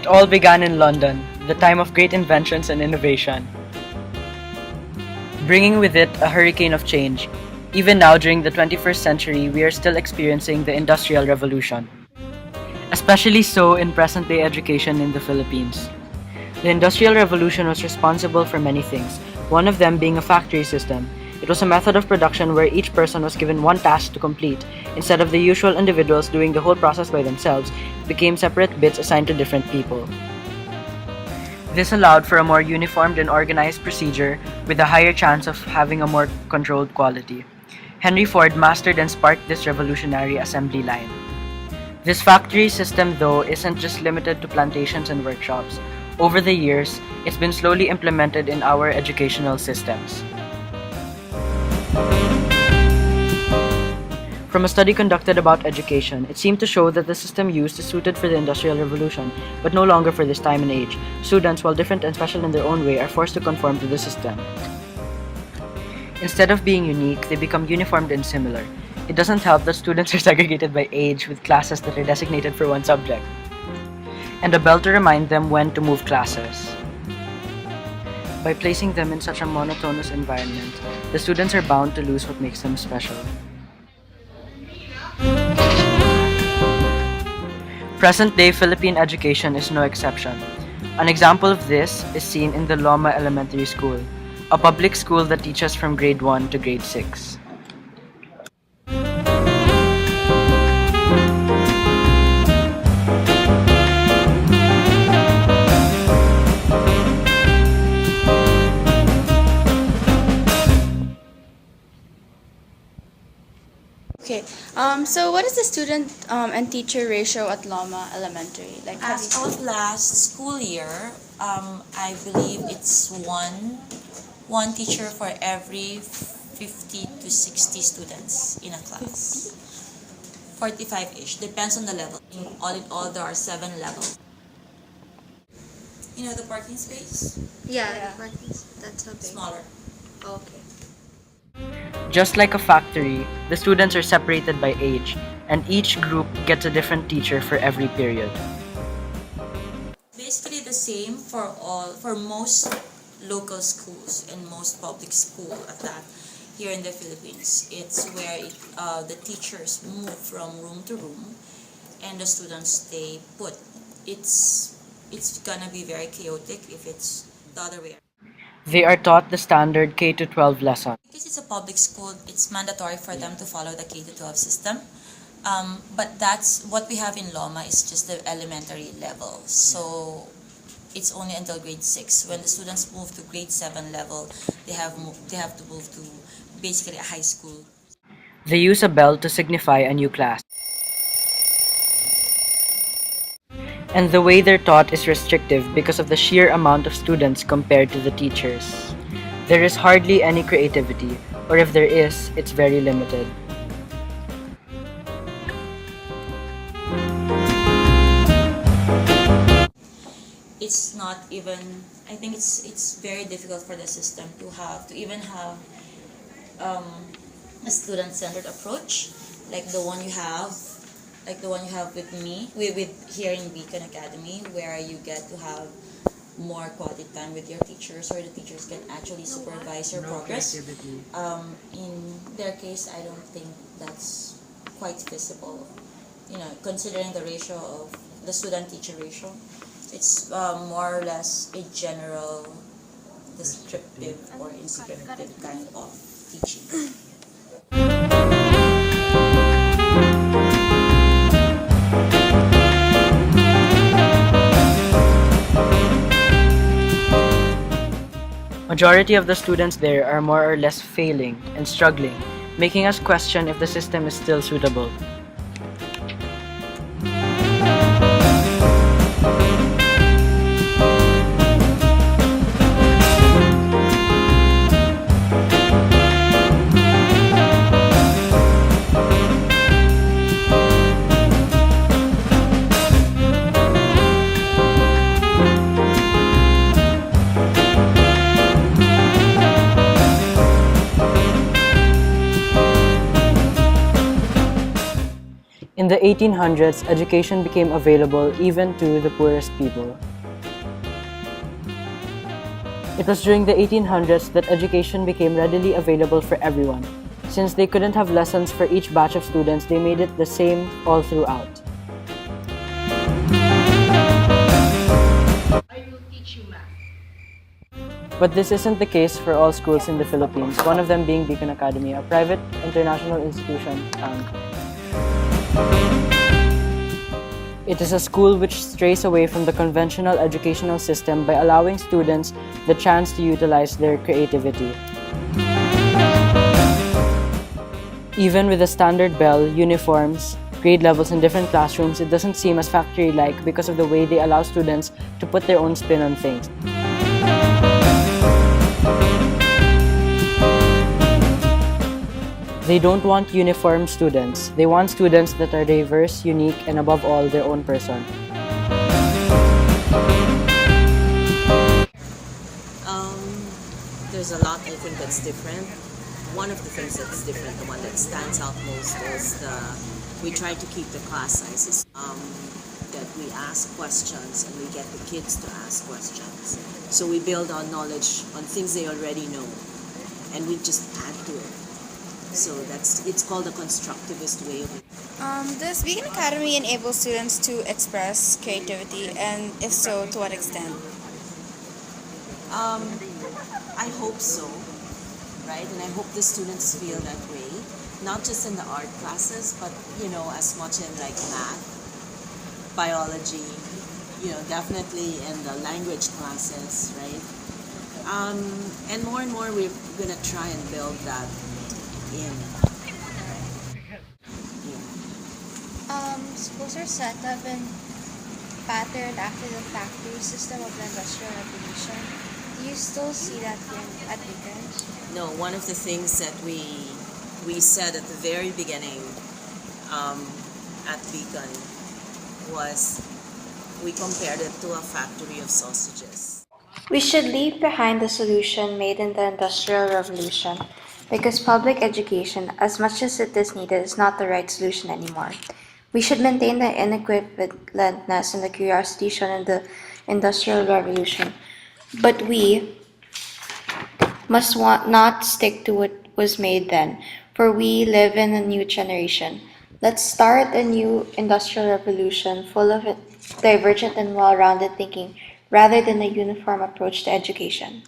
It all began in London, the time of great inventions and innovation, bringing with it a hurricane of change. Even now, during the 21st century, we are still experiencing the Industrial Revolution, especially so in present-day education in the Philippines. The Industrial Revolution was responsible for many things, one of them being a factory system. It was a method of production where each person was given one task to complete. Instead of the usual individuals doing the whole process by themselves, it became separate bits assigned to different people. This allowed for a more uniformed and organized procedure with a higher chance of having a more controlled quality. Henry Ford mastered and sparked this revolutionary assembly line. This factory system, though, isn't just limited to plantations and workshops. Over the years, it's been slowly implemented in our educational systems. From a study conducted about education, it seemed to show that the system used is suited for the Industrial Revolution, but no longer for this time and age. Students, while different and special in their own way, are forced to conform to the system. Instead of being unique, they become uniformed and similar. It doesn't help that students are segregated by age with classes that are designated for one subject, and a bell to remind them when to move classes. By placing them in such a monotonous environment, the students are bound to lose what makes them special. Present-day Philippine education is no exception. An example of this is seen in the Loma Elementary School, a public school that teaches from grade 1 to grade 6. Okay. So what is the student and teacher ratio at Loma Elementary? Like, As of last school year, I believe it's one teacher for every 50 to 60 students in a class. 45-ish, depends on the level. In all, there are 7 levels. You know the parking space? Yeah. That's okay. Smaller. Okay. Just like a factory, the students are separated by age, and each group gets a different teacher for every period. Basically the same for most local schools and most public school at that here in the Philippines. It's where the teachers move from room to room and the students stay put. It's gonna be very chaotic if it's the other way. They are taught the standard K-12 lesson. Because it's a public school, it's mandatory for them to follow the K-12 system. But that's what we have in Loma is just the elementary level. So it's only until grade 6. When the students move to grade 7 level, they have to move to basically a high school. They use a bell to signify a new class. And the way they're taught is restrictive because of the sheer amount of students compared to the teachers. There is hardly any creativity, or if there is, it's very limited. It's not even, I think it's very difficult for the system to even have a student-centered approach like the one you have with me, with here in Beacon Academy, where you get to have more quality time with your teachers, or the teachers can actually supervise your progress. In their case, I don't think that's quite feasible. Considering the ratio of the student-teacher ratio, it's more or less a general descriptive or inscriptive kind of teaching. Majority of the students there are more or less failing and struggling, making us question if the system is still suitable. In the 1800s, education became available even to the poorest people. It was during the 1800s that education became readily available for everyone. Since they couldn't have lessons for each batch of students, they made it the same all throughout. But this isn't the case for all schools in the Philippines, one of them being Beacon Academy, a private international institution. It is a school which strays away from the conventional educational system by allowing students the chance to utilize their creativity. Even with a standard bell, uniforms, grade levels in different classrooms, it doesn't seem as factory-like because of the way they allow students to put their own spin on things. They don't want uniform students. They want students that are diverse, unique, and above all, their own person. There's a lot I think that's different. One of the things that's different, the one that stands out most is we try to keep the class sizes. That we ask questions and we get the kids to ask questions. So we build our knowledge on things they already know and we just add to it. So it's called the constructivist way of it. Does Beacon Academy enable students to express creativity, and if so, to what extent? I hope so, right? And I hope the students feel that way, not just in the art classes, but as much in like math, biology, definitely in the language classes, right? And more we're gonna try and build that in. Schools are set up and patterned after the factory system of the Industrial Revolution. Do you still see that here at Beacon? No, one of the things that we said at the very beginning at Beacon was we compared it to a factory of sausages. We should leave behind the solution made in the Industrial Revolution because public education, as much as it is needed, is not the right solution anymore. We should maintain the inequivocalness and the curiosity shown in the Industrial Revolution, but we must not stick to what was made then, for we live in a new generation. Let's start a new Industrial Revolution full of divergent and well-rounded thinking rather than a uniform approach to education.